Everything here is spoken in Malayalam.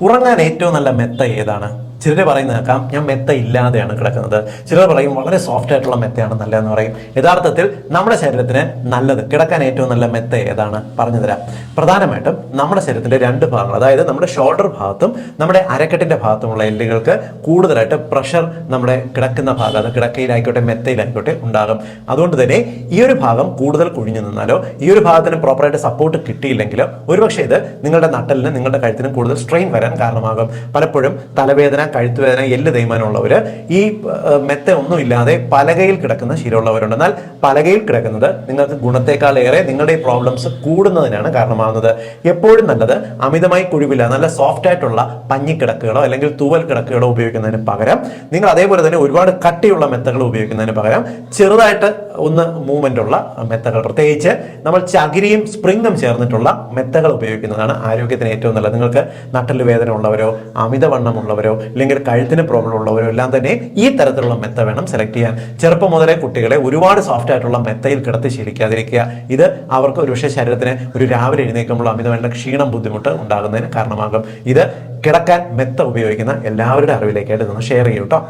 ഉറങ്ങാൻ ഏറ്റവും നല്ല മെത്ത ഏതാണ്? ചിലർ പറയുന്നത് കേൾക്കാം, ഞാൻ മെത്ത ഇല്ലാതെയാണ് കിടക്കുന്നത്. ചിലർ പറയും വളരെ സോഫ്റ്റ് ആയിട്ടുള്ള മെത്തയാണ് നല്ലതെന്ന് പറയും. യഥാർത്ഥത്തിൽ നമ്മുടെ ശരീരത്തിന് നല്ലത് കിടക്കാൻ ഏറ്റവും നല്ല മെത്ത ഏതാണ് പറഞ്ഞു തരാം. പ്രധാനമായിട്ടും നമ്മുടെ ശരീരത്തിന്റെ രണ്ട് ഭാഗങ്ങൾ, അതായത് നമ്മുടെ ഷോൾഡർ ഭാഗത്തും നമ്മുടെ അരക്കെട്ടിന്റെ ഭാഗത്തുമുള്ള എല്ലുകൾക്ക് കൂടുതലായിട്ട് പ്രഷർ നമ്മുടെ കിടക്കുന്ന ഭാഗം, അത് കിടക്കയിലായിക്കോട്ടെ മെത്തയിലായിക്കോട്ടെ ഉണ്ടാകും. അതുകൊണ്ട് തന്നെ ഈ ഒരു ഭാഗം കൂടുതൽ കുഴിഞ്ഞു നിന്നാലോ ഈ ഒരു ഭാഗത്തിന് പ്രോപ്പറായിട്ട് സപ്പോർട്ട് കിട്ടിയില്ലെങ്കിലോ ഒരുപക്ഷെ ഇത് നിങ്ങളുടെ നട്ടലിന് നിങ്ങളുടെ കഴുത്തിനും കൂടുതൽ സ്ട്രെയിൻ വരാൻ കാരണമാകും. പലപ്പോഴും തലവേദന, കഴുത്തുവേദന, എല്ല് തേയ്മാനമുള്ളവർ ഈ മെത്ത ഒന്നുമില്ലാതെ പലകയിൽ കിടക്കുന്ന ശീലമുള്ളവരുണ്ട്. എന്നാൽ പലകയിൽ കിടക്കുന്നത് നിങ്ങൾക്ക് ഗുണത്തെക്കാളേറെ നിങ്ങളുടെ ഈ പ്രോബ്ലംസ് കൂടുന്നതിനാണ് കാരണമാകുന്നത്. എപ്പോഴും നല്ലത് അമിതമായി കുഴിവില്ല, നല്ല സോഫ്റ്റ് ആയിട്ടുള്ള പഞ്ഞിക്കിടക്കുകളോ അല്ലെങ്കിൽ തൂവൽ കിടക്കുകളോ ഉപയോഗിക്കുന്നതിന് പകരം നിങ്ങൾ അതേപോലെ തന്നെ ഒരുപാട് കട്ടിയുള്ള മെത്തകൾ ഉപയോഗിക്കുന്നതിന് പകരം ചെറുതായിട്ട് ഒന്ന് മൂവ്മെന്റ് ഉള്ള മെത്തകൾ, പ്രത്യേകിച്ച് നമ്മൾ ചകിരിയും സ്പ്രിങ്ങും ചേർന്നിട്ടുള്ള മെത്തകൾ ഉപയോഗിക്കുന്നതാണ് ആരോഗ്യത്തിന് ഏറ്റവും നല്ലത്. നിങ്ങൾക്ക് നട്ടല് വേദന ഉള്ളവരോ അമിതവണ്ണമുള്ളവരോ അല്ലെങ്കിൽ കഴുത്തിന് പ്രോബ്ലം ഉള്ളവരോ എല്ലാം തന്നെ ഈ തരത്തിലുള്ള മെത്ത വേണം സെലക്ട് ചെയ്യാൻ. ചെറുപ്പം മുതലേ കുട്ടികളെ ഒരുപാട് സോഫ്റ്റ് ആയിട്ടുള്ള മെത്തയിൽ കിടത്തി ശീലിക്കാതിരിക്കുക. ഇത് അവർക്ക് ഒരുപക്ഷെ ശരീരത്തിന് ഒരു രാവിലെ എഴുന്നേൽക്കുമ്പോൾ അമിതമായിട്ടുള്ള ക്ഷീണം, ബുദ്ധിമുട്ട് ഉണ്ടാകുന്നതിന് കാരണമാകും. ഇത് കിടക്കാൻ മെത്ത ഉപയോഗിക്കുന്ന എല്ലാവരുടെ അറിവിലേക്കായിട്ട് ഇതൊന്ന് ഷെയർ ചെയ്യും കേട്ടോ.